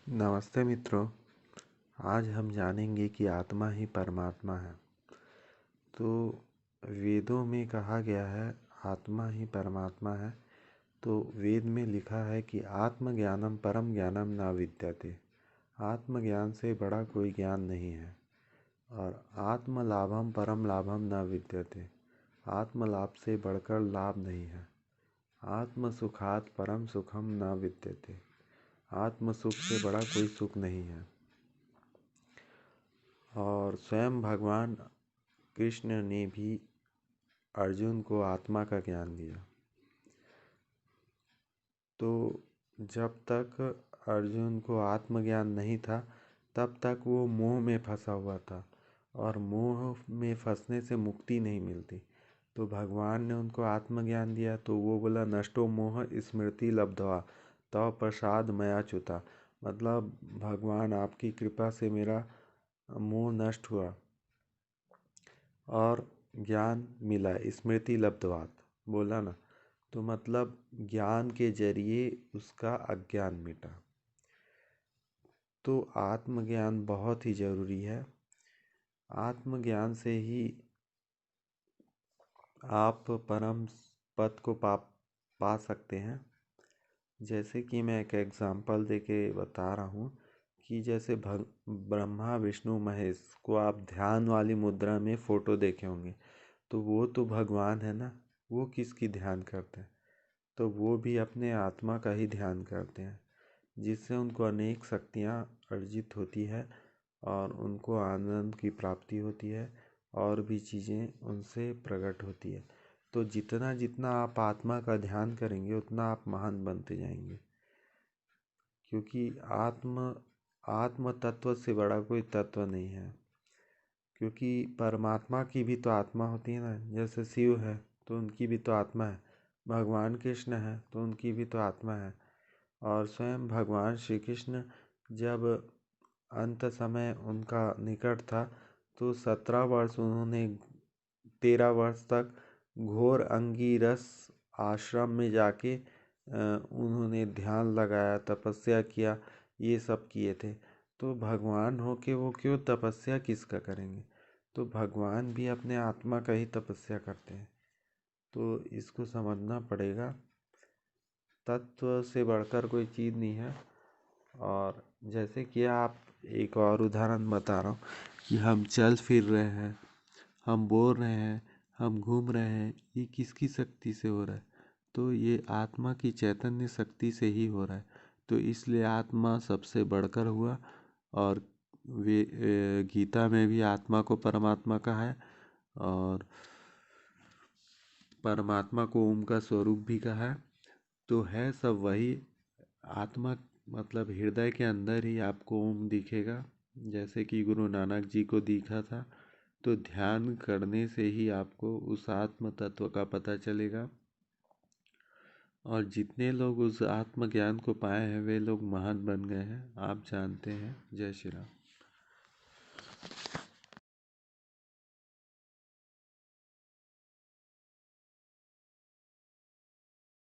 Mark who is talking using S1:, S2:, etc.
S1: नमस्ते मित्रों। आज हम जानेंगे कि आत्मा ही परमात्मा है। तो वेदों में कहा गया है आत्मा ही परमात्मा है। तो वेद में लिखा है कि आत्मज्ञानम परम ज्ञानम न विद्यते। आत्मज्ञान से बड़ा कोई ज्ञान नहीं है। और आत्मलाभम परम लाभम न विद्यते। आत्मलाभ से बढ़कर लाभ नहीं है। आत्म सुखात परम सुखम न विद्यते। आत्म सुख से बड़ा कोई सुख नहीं है। और स्वयं भगवान कृष्ण ने भी अर्जुन को आत्मा का ज्ञान दिया। तो जब तक अर्जुन को आत्मज्ञान नहीं था तब तक वो मोह में फंसा हुआ था और मोह में फंसने से मुक्ति नहीं मिलती। तो भगवान ने उनको आत्मज्ञान दिया तो वो बोला नष्टो मोह स्मृति लब्ध्वा तव प्रसाद मया च्युता। मतलब भगवान आपकी कृपा से मेरा मोह नष्ट हुआ और ज्ञान मिला। स्मृति लब्ध्वात् बोला ना, तो मतलब ज्ञान के जरिए उसका अज्ञान मिटा। तो आत्मज्ञान बहुत ही ज़रूरी है। आत्मज्ञान से ही आप परम पद को पा सकते हैं। जैसे कि मैं एक एग्जांपल देके बता रहा हूँ कि जैसे ब्रह्मा विष्णु महेश को आप ध्यान वाली मुद्रा में फ़ोटो देखे होंगे, तो वो तो भगवान है ना। वो किसकी ध्यान करते हैं? तो वो भी अपने आत्मा का ही ध्यान करते हैं, जिससे उनको अनेक शक्तियाँ अर्जित होती है और उनको आनंद की प्राप्ति होती है और भी चीज़ें उनसे प्रकट होती है। तो जितना जितना आप आत्मा का ध्यान करेंगे उतना आप महान बनते जाएंगे, क्योंकि आत्म तत्व से बड़ा कोई तत्व नहीं है। क्योंकि परमात्मा की भी तो आत्मा होती है ना। जैसे शिव है तो उनकी भी तो आत्मा है, भगवान कृष्ण है तो उनकी भी तो आत्मा है। और स्वयं भगवान श्री कृष्ण जब अंत समय उनका निकट था तो 17 वर्ष उन्होंने 13 वर्ष तक घोर अंगीरस आश्रम में जाके उन्होंने ध्यान लगाया, तपस्या किया, ये सब किए थे। तो भगवान हो के वो क्यों तपस्या किसका करेंगे? तो भगवान भी अपने आत्मा का ही तपस्या करते हैं। तो इसको समझना पड़ेगा। तत्व से बढ़कर कोई चीज़ नहीं है। और जैसे कि आप एक और उदाहरण बता रहा हूँ कि हम चल फिर रहे हैं, हम बोल रहे हैं, हम घूम रहे हैं, ये किसकी शक्ति से हो रहा है? तो ये आत्मा की चैतन्य शक्ति से ही हो रहा है। तो इसलिए आत्मा सबसे बढ़कर हुआ। और वे गीता में भी आत्मा को परमात्मा कहा है और परमात्मा को ओम का स्वरूप भी कहा है। तो है सब वही। आत्मा मतलब हृदय के अंदर ही आपको ओम दिखेगा, जैसे कि गुरु नानक जी को दिखा था। तो ध्यान करने से ही आपको उस आत्म तत्व का पता चलेगा। और जितने लोग उस आत्मज्ञान को पाए हैं वे लोग महान बन गए हैं, आप जानते हैं। जय श्री राम।